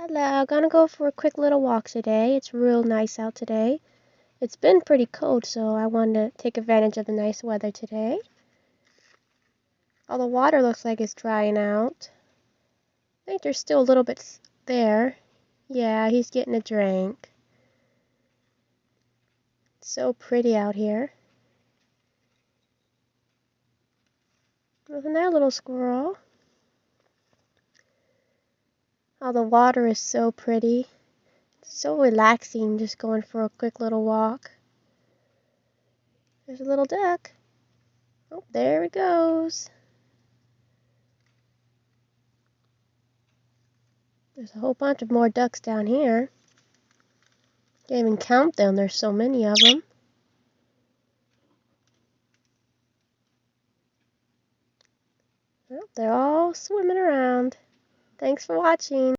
Hello, gonna go for a quick little walk today. It's real nice out today. It's been pretty cold, so I wanted to take advantage of the nice weather today. All the water looks like it's drying out. I think there's still a little bit there. Yeah, he's getting a drink. It's so pretty out here. Isn't that a little squirrel? Oh, the water is so pretty. It's so relaxing just going for a quick little walk. There's a little duck. Oh, there it goes. There's a whole bunch of more ducks down here. Can't even count them, there's so many of them. Well, they're all swimming around. Thanks for watching.